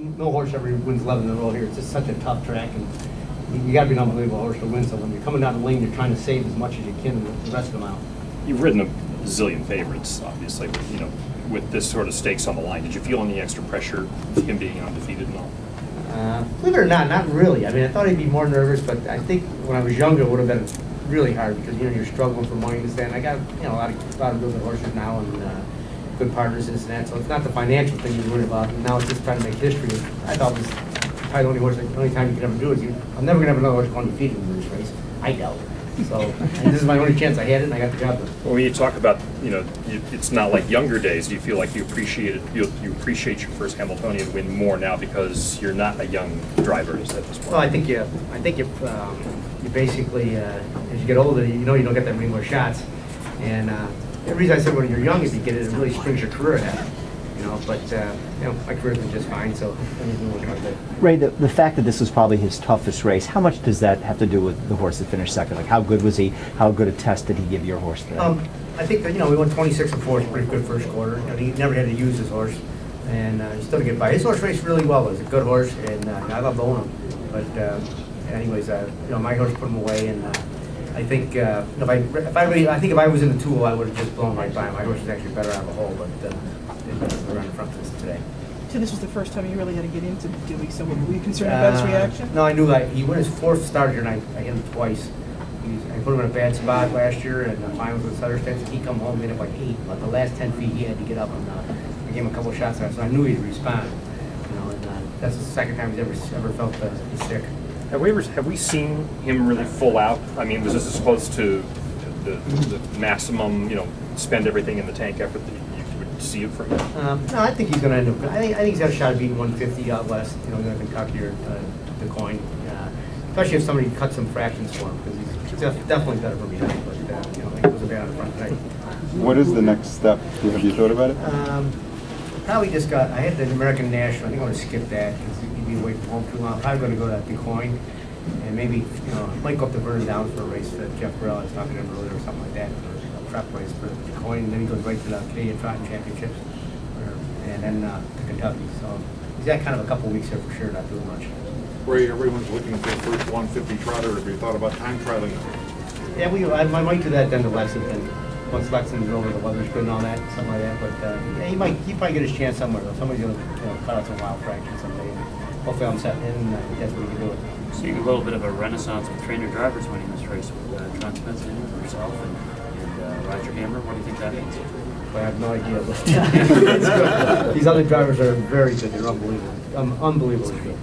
no horse ever wins 11 in a row here. It's just such a tough track, and you got to be an unbelievable horse to win. So when you're coming down the lane, you're trying to save as much as you can with the rest of them out. You've ridden a zillion favorites, obviously, but, you know, with this sort of stakes on the line. Did you feel any extra pressure with him being undefeated and all? Believe it or not really. I mean, I thought he'd be more nervous, but I think when I was younger, it would have been really hard because, you know, you're struggling for money to stand. I got, you know, a lot of really good horses now and good partners and that. So it's not the financial thing you're worried about. Now it's just trying to make history. I thought it was probably the only horse, the only time you can ever do it. I'm never going to have another horse go undefeated in this race. I doubt it. So and this is my only chance. I had it, and I got the job done. Well, when you talk about, you know, it's not like younger days. Do you feel like you appreciate your first Hambletonian win more now because you're not a young driver at this point? Well, I think you basically as you get older, you know you don't get that many more shots. And the reason I said when you're young, if you get it, it really springs your career ahead. You know, but you know, my career's been just fine, so everything will come good. Ray, the fact that this was probably his toughest race, how much does that have to do with the horse that finished second? Like, how good was he? How good a test did he give your horse today? I think that, you know, we went 26 and 4, pretty good first quarter. You know, he never had to use his horse, and he still get by. His horse raced really well. It was a good horse, and I love owning him. But anyways, you know, my horse put him away, and I think if I was in the 2-0, I would have just blown right by him. My horse is actually better out of the hole, but we're on the front of this today. So this was the first time you really had to get into Dewey, so were you concerned about his reaction? No, I knew he won his 4th start here, and I hit him twice. I put him in a bad spot last year, and mine was with Sutter Stance. He come home, made up like 8, but the last 10 feet he had to get up, and I gave him a couple of shots there, so I knew he'd respond. You know, and that's the second time he's ever felt the stick. Have we seen him really full out? I mean, was this supposed to the maximum, you know, spend everything in the tank effort that you would see it from him? No, I think he's going to end up good. I think he's got a shot of beating 150 out west. You know, going to Kentucky or the coin. Especially if somebody cuts some fractions for him, because he's definitely better for behind. But you know, he was a bad on the front tonight. What is the next step? Have you thought about it? Probably just got. I had the American National. I think I'm going to skip that because he'd be away from home too long. Probably going to go to DuQuoin, and maybe, you know, might go up to Vernon Downs for a race that Jeff Burrell was talking to him earlier or something like that. Prep race for DuQuoin, and then he goes right to the Canadian Trotting Championships, and then to Kentucky. So he's got kind of a couple weeks here for sure, not doing much. Ray, everyone's looking for the first 150 trotter. Have you thought about time trialing? Yeah, I might do that then to Lexington. Once Lexington's over, the weather's good and all that, something like that. But yeah, he probably get his chance somewhere though. Somebody's gonna, you know, cut out some wild fraction someday. And hopefully I'm setting in, and that's what he can do it. Seeing a little bit of a renaissance of trainer drivers winning this race with Trent Spencer and yourself and Roger Hammer. What do you think that means? I have no idea. But these other drivers are very good. They're unbelievable. Unbelievably good.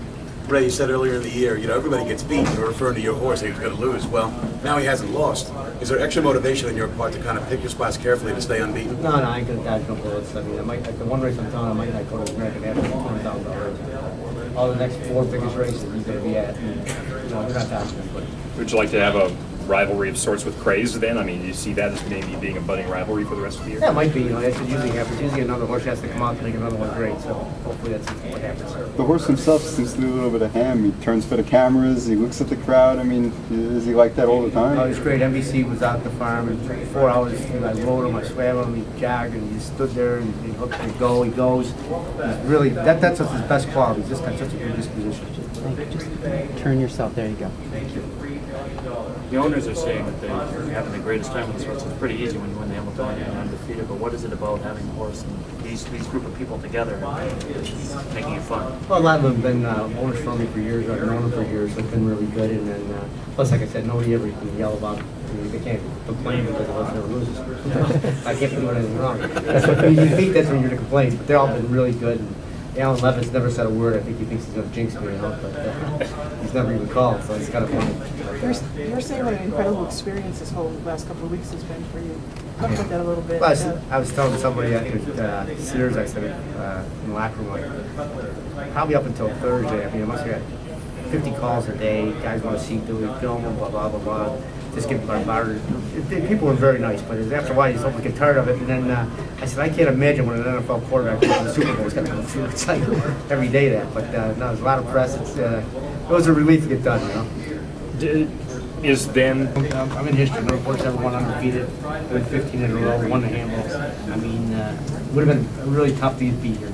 Ray, you said earlier in the year, you know, everybody gets beat. You're referring to your horse that he was going to lose. Well, now he hasn't lost. Is there extra motivation on your part to kind of pick your spots carefully to stay unbeaten? No, I ain't going to dodge no bullets. I mean, I might, like the one race I'm telling, I might go to the American National $20,000. All the next 4 biggest races he's going to be at. And, you know, we're not dodging him. But Would you like to have a rivalry of sorts with Craze then? I mean, do you see that as maybe being a budding rivalry for the rest of the year? yeah, it might be. You know, that's what usually happens. Usually another horse has to come out to make another one great. So hopefully that's what happens. The horse himself seems to do a little bit of ham. He turns for the cameras, he looks at the crowd. I mean, is he like that all the time? Oh, he's great. NBC was out at the farm, and for 4 hours I rode him, I swam him, he jogged, and he stood there, and he hooked, he goes. He's really, that's his best quality. He's just got such a good disposition. Just turn yourself. There you go. Thank you. The owners are saying that they're having the greatest time with this horse. It's pretty easy when you win the Hambletonian and undefeated, but what is it about having a horse and these group of people together and making it fun? Well, a lot of them have been owners for me for years. I've known them for years. They've been really good, and then plus, like I said, nobody ever can yell about it. I mean, they can't complain because the horse never loses. I can't do anything wrong. That's what you think. That's when you're to complain. But they've all been really good. And Alan Levitt's never said a word. I think he thinks he's going to jinx me, you know, but he's never even called, so it's kind of funny. You're saying what an incredible experience this whole last couple of weeks has been for you. Talk about that a little bit. Well, I was telling somebody at Sears, I said in the locker room, like, probably up until Thursday, I mean, I must have got 50 calls a day. Guys want to see Dewey, film him, blah, blah, blah, blah. Just getting bombarded. People were very nice, but after a while, you almost get tired of it. And then I said, I can't imagine when an NFL quarterback goes to the Super Bowl is going to come through. It's like every day that. But no, there's a lot of press. It was a relief to get done, you know. Is then I'm in history. No horse ever won undefeated. Won 15 in a row. Won the handles. I mean, it would have been really tough to beat here.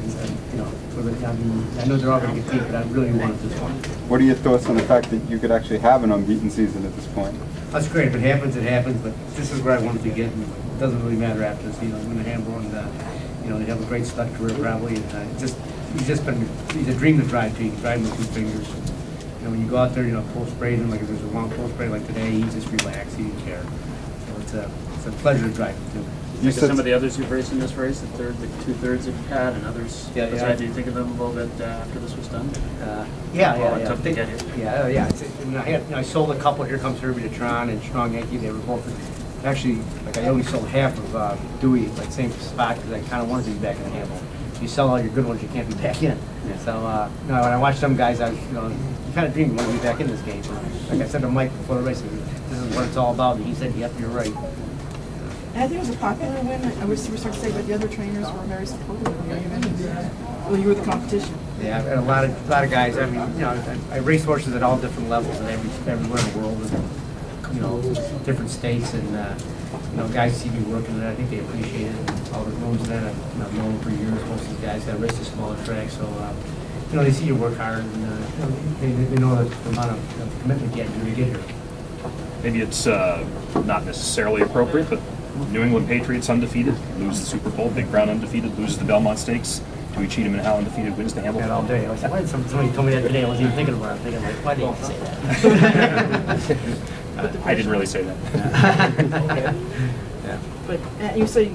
You know, for the I know they're all going to get beat, but I really wanted this one. What are your thoughts on the fact that you could actually have an unbeaten season at this point? That's great. If it happens, it happens. But this is where I wanted to get, and it doesn't really matter after this. Win the Hambletonian, and they have a great stud career probably. And he's a dream to drive to. You can drive him with 2 fingers. When you go out there, full spray him, like if there's a long full spray like today, he just relax. He didn't care. So it's a pleasure to drive him too. You think of some of the others you've raced in this race, the 2/3 that you've had, and others. Yeah. Do you think of them a little bit after this was done? Yeah. Tough to get here. Yeah. I sold a couple. Here comes Herbie DeTron and Strong Yankee. They were both actually like I only sold half of Dewey, like same spot because I kind of wanted to be back in the handle. You sell all your good ones, you can't be back in. Yeah. So when I watch some guys, you kind of dream you want to be back in this game. Like I said to Mike before the race, this is what it's all about. And he said, "Yep, you're right." I think it was a popular win. I wish you were starting to say, but the other trainers were very supportive of you. Well, you were the competition. Yeah, I've had a lot of guys. I mean, I race horses at all different levels and everywhere in the world, and different states, and guys see me working, and I think they appreciate it. And all the rooms that I've known for years. Most of these guys that race a smaller track, so they see you work hard, and they know the amount of commitment you have to get here. Maybe it's not necessarily appropriate, but New England Patriots undefeated, lose the Super Bowl. Big Brown undefeated, loses the Belmont Stakes. Deweycheatumnhow undefeated, wins the Hambletonian. All day. Why did somebody told me that today? I wasn't even thinking about it. I'm thinking, like, why did you say that? I didn't really say that. Yeah. But you say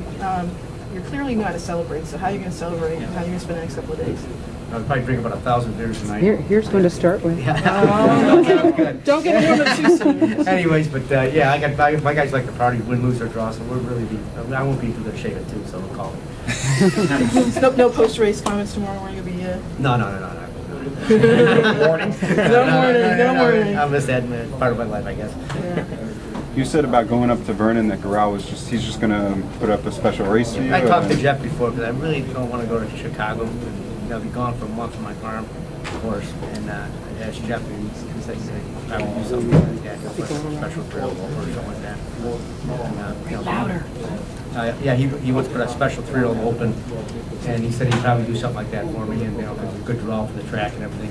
you're clearly know how to celebrate. So how are you going to celebrate? How are you going to spend the next couple of days? I'll probably drink about 1,000 beers tonight. Here's one to start with. Don't get warm up too soon. Anyways, but my guys like to party, win, lose, or draw, so we'll really be. I won't be too good shape too, so we'll call it. No post-race comments tomorrow morning. You'll be. No. Warning. No morning. I miss that, man. It's part of my life, I guess. Yeah. You said about going up to Vernon that Corral he's just going to put up a special race for you? I talked to Jeff before because I really don't want to go to Chicago. I'll be gone for a month from my farm, of course, and I asked Jeff, and he said he'd probably do something like that, put a special thrill or something like that. And, Louder. Yeah, he wants to put a special thrill open, and he said he'd probably do something like that for me, and because it's a good draw for the track and everything.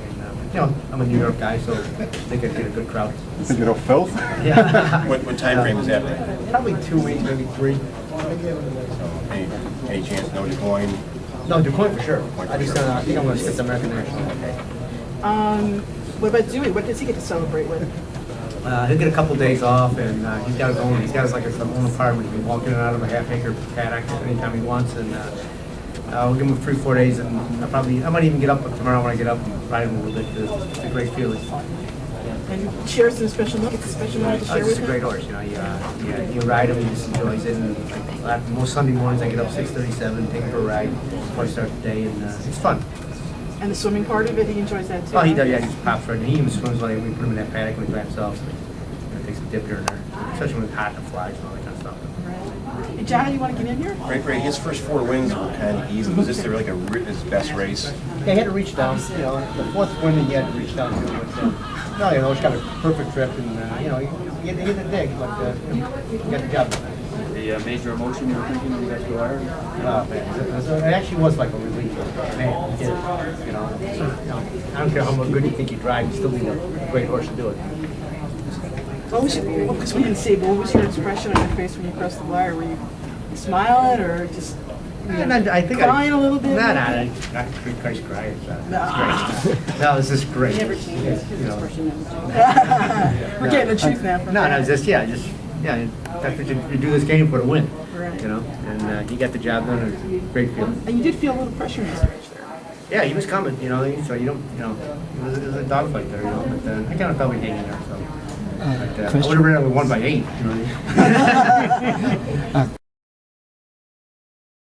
And I'm a New York guy, so I think I'd get a good crowd. You think it'll fill? Yeah. What time frame is that? Probably 2 weeks, maybe 3. Any chance no Des No, DuQuoin for sure. I think I'm going to skip the American National. Okay. What about Dewey? What does he get to celebrate with? He'll get a couple days off, and he's got his own. He's got his own apartment. He can walk in and out of a half-acre paddock anytime he wants, and we'll give him 3-4 days. And I might even get up tomorrow when I get up and ride him a little bit. It's a great feeling. And share some special moments. It's a special moment to share He's with a him. great horse. You ride him, he just enjoys it. And most Sunday mornings I get up 6:37, take him for a ride before I start the day, and it's fun. And the swimming part of it, he enjoys that too. Oh, he does. Yeah, he just pops right in. He even swims when we put him in that paddock when he's by himself. So he takes a dip here and there, especially when it's hot and flies and all that kind of stuff. Right. Hey, John, you want to get in here? Ray, his first 4 wins were kind of easy. Was this like his best race? Yeah, he had to reach down. The 4th win he had to reach down to. But, it's got a perfect trip, and he hit the dig, but he got the job done. The major emotion you were thinking when you got to Wire? Oh man, it actually was like a relief. Man, he did it. I don't care how much good you think you drive, you still need a great horse to do it. Because we didn't see, but what was your expression on your face when you crossed the wire? Were you smiling or just I think crying a little bit? I Christ cry. It's great. No, this is great. Never changed. We're getting the truth now. That's what you do this game for to win. Right. And he got the job done. It was a great feeling. And you did feel a little pressure in this match there. Yeah, he was coming. So you don't. It was a dogfight there. But I kind of felt we'd hang in there. So, I would have ran it with 1 by 8.